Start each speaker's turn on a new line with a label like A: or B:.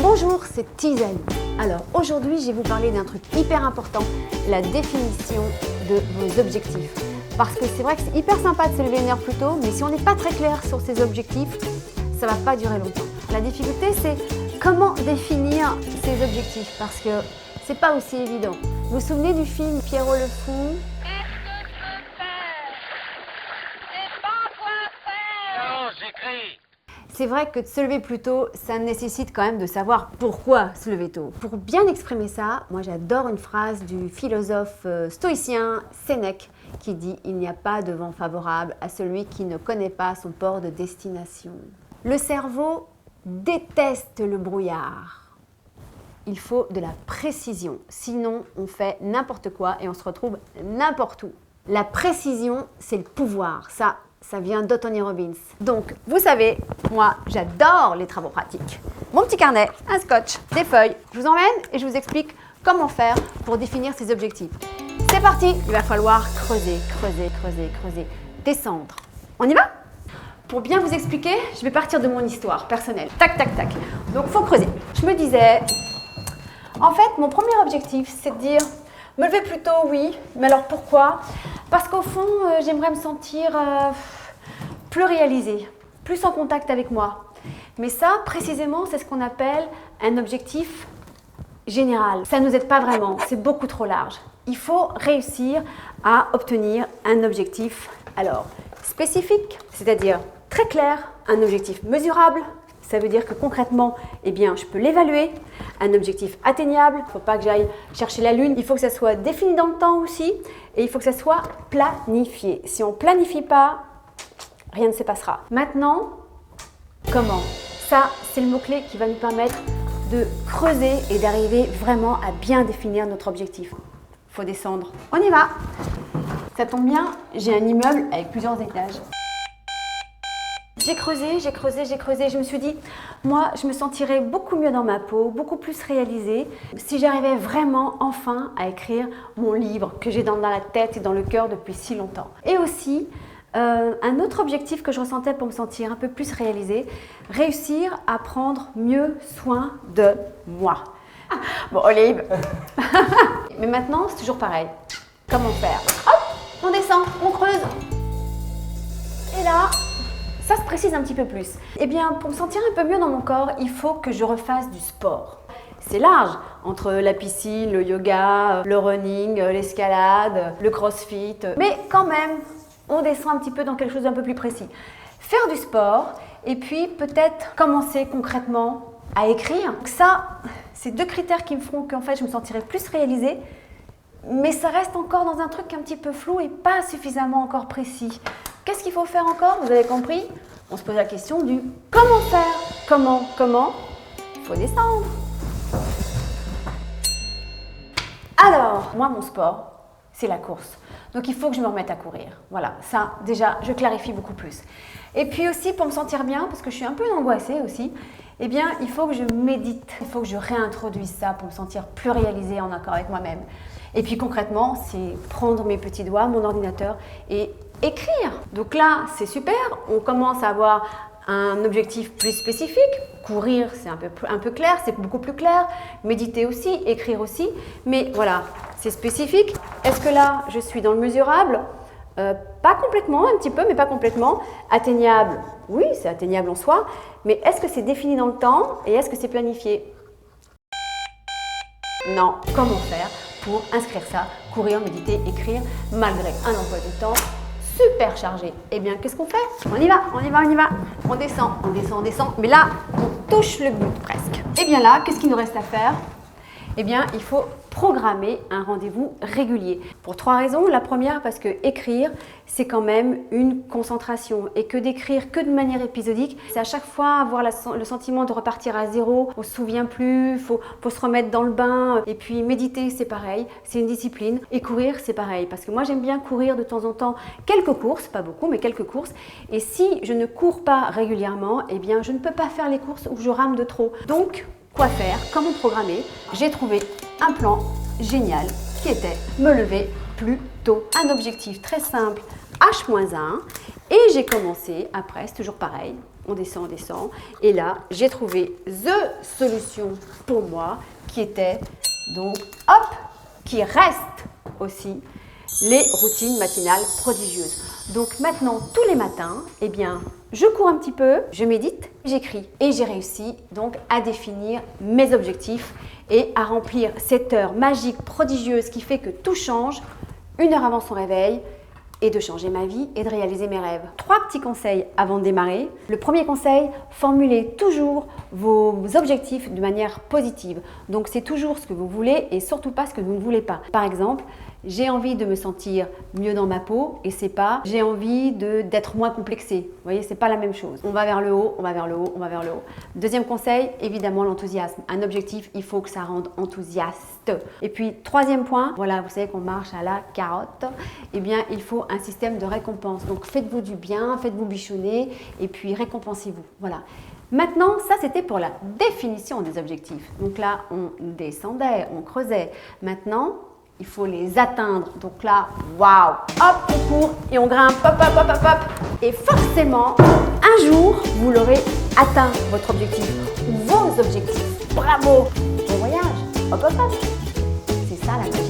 A: Bonjour, c'est Tisani. Alors aujourd'hui, je vais vous parler d'un truc hyper important, la définition de vos objectifs. Parce que c'est vrai que c'est hyper sympa de se lever une heure plus tôt, mais si on n'est pas très clair sur ses objectifs, ça va pas durer longtemps. La difficulté, c'est comment définir ses objectifs, parce que c'est pas aussi évident. Vous vous souvenez du film Pierrot le Fou ? C'est vrai que de se lever plus tôt, ça nécessite quand même de savoir pourquoi se lever tôt. Pour bien exprimer ça, moi j'adore une phrase du philosophe stoïcien Sénèque qui dit « Il n'y a pas de vent favorable à celui qui ne connaît pas son port de destination ». Le cerveau déteste le brouillard. Il faut de la précision, sinon on fait n'importe quoi et on se retrouve n'importe où. La précision, c'est le pouvoir, ça vient d'Anthony Robbins. Donc, vous savez, moi, j'adore les travaux pratiques. Mon petit carnet, un scotch, des feuilles. Je vous emmène et je vous explique comment faire pour définir ses objectifs. C'est parti! Il va falloir creuser, descendre. On y va? Pour bien vous expliquer, je vais partir de mon histoire personnelle. Tac, tac, tac. Donc, il faut creuser. Je me disais, en fait, mon premier objectif, c'est de dire, me lever plus tôt, oui, mais alors pourquoi? Parce qu'au fond, j'aimerais me sentir plus réalisée, plus en contact avec moi. Mais ça, précisément, c'est ce qu'on appelle un objectif général. Ça ne nous aide pas vraiment, c'est beaucoup trop large. Il faut réussir à obtenir un objectif, alors, spécifique, c'est-à-dire très clair, un objectif mesurable. Ça veut dire que concrètement, eh bien, je peux l'évaluer. Un objectif atteignable, il ne faut pas que j'aille chercher la lune. Il faut que ça soit défini dans le temps aussi et il faut que ça soit planifié. Si on ne planifie pas, rien ne se passera. Maintenant, comment? Ça, c'est le mot-clé qui va nous permettre de creuser et d'arriver vraiment à bien définir notre objectif. Il faut descendre. On y va. Ça tombe bien, j'ai un immeuble avec plusieurs étages. J'ai creusé. Je me suis dit, moi, je me sentirais beaucoup mieux dans ma peau, beaucoup plus réalisée, si j'arrivais vraiment, enfin, à écrire mon livre que j'ai dans la tête et dans le cœur depuis si longtemps. Et aussi, un autre objectif que je ressentais pour me sentir un peu plus réalisée, réussir à prendre mieux soin de moi. Bon, Olive. Mais maintenant, c'est toujours pareil. Comment faire? Hop, on descend, on creuse. Et là, ça se précise un petit peu plus. Eh bien, pour me sentir un peu mieux dans mon corps, il faut que je refasse du sport. C'est large, entre la piscine, le yoga, le running, l'escalade, le crossfit. Mais quand même, on descend un petit peu dans quelque chose d'un peu plus précis. Faire du sport et puis peut-être commencer concrètement à écrire. Donc ça, c'est deux critères qui me feront qu'en fait, je me sentirai plus réalisée. Mais ça reste encore dans un truc un petit peu flou et pas suffisamment encore précis. Qu'est-ce qu'il faut faire encore? Vous avez compris? On se pose la question du comment faire? Comment? Il faut descendre. Alors, moi, mon sport, c'est la course. Donc, il faut que je me remette à courir. Voilà, ça, déjà, je clarifie beaucoup plus. Et puis aussi, pour me sentir bien, parce que je suis un peu angoissée aussi, eh bien, il faut que je médite. Il faut que je réintroduise ça pour me sentir plus réalisée, en accord avec moi-même. Et puis, concrètement, c'est prendre mes petits doigts, mon ordinateur et écrire. Donc là, c'est super. On commence à avoir un objectif plus spécifique. Courir, c'est un peu clair, c'est beaucoup plus clair. Méditer aussi, écrire aussi. Mais voilà, c'est spécifique. Est-ce que là, je suis dans le mesurable? Pas complètement, un petit peu, mais pas complètement. Atteignable? Oui, c'est atteignable en soi. Mais est-ce que c'est défini dans le temps et est-ce que c'est planifié? Non. Comment faire pour inscrire ça, courir, méditer, écrire, malgré un emploi du temps super chargé? Eh bien, qu'est-ce qu'on fait? On y va. On descend. Mais là, on touche le but presque. Eh bien là, qu'est-ce qu'il nous reste à faire? Eh bien, il faut programmer un rendez-vous régulier. Pour 3 raisons. La première, parce que écrire, c'est quand même une concentration. Et que d'écrire que de manière épisodique, c'est à chaque fois avoir le sentiment de repartir à zéro. On ne se souvient plus, faut se remettre dans le bain. Et puis méditer, c'est pareil, c'est une discipline. Et courir, c'est pareil. Parce que moi, j'aime bien courir de temps en temps quelques courses, pas beaucoup, mais quelques courses. Et si je ne cours pas régulièrement, eh bien, je ne peux pas faire les courses où je rame de trop. Donc, quoi faire? Comment programmer? J'ai trouvé un plan génial qui était me lever plus tôt. Un objectif très simple, H-1. Et j'ai commencé, après, c'est toujours pareil, on descend, on descend. Et là, j'ai trouvé the solution pour moi qui était donc, hop, qui reste aussi les routines matinales prodigieuses. Donc maintenant, tous les matins, eh bien, je cours un petit peu, je médite, j'écris. Et j'ai réussi donc à définir mes objectifs et à remplir cette heure magique, prodigieuse qui fait que tout change, 1 heure avant son réveil, et de changer ma vie et de réaliser mes rêves. 3 petits conseils avant de démarrer. Le premier conseil, formulez toujours vos objectifs de manière positive. Donc c'est toujours ce que vous voulez et surtout pas ce que vous ne voulez pas. Par exemple, j'ai envie de me sentir mieux dans ma peau et c'est pas j'ai envie d'être moins complexée. Vous voyez, c'est pas la même chose. On va vers le haut, on va vers le haut, on va vers le haut. Deuxième conseil, évidemment l'enthousiasme. Un objectif, il faut que ça rende enthousiaste. Et puis troisième point, voilà, vous savez qu'on marche à la carotte. Eh bien, il faut un système de récompense. Donc faites-vous du bien, faites-vous bichonner et puis récompensez-vous. Voilà. Maintenant, ça c'était pour la définition des objectifs. Donc là, on descendait, on creusait. Maintenant, il faut les atteindre. Donc là, waouh, hop, on court et on grimpe, hop, hop, hop, hop, hop. Et forcément, un jour, vous l'aurez atteint, votre objectif ou vos objectifs. Bravo! Bon voyage, hop, hop, hop. C'est ça la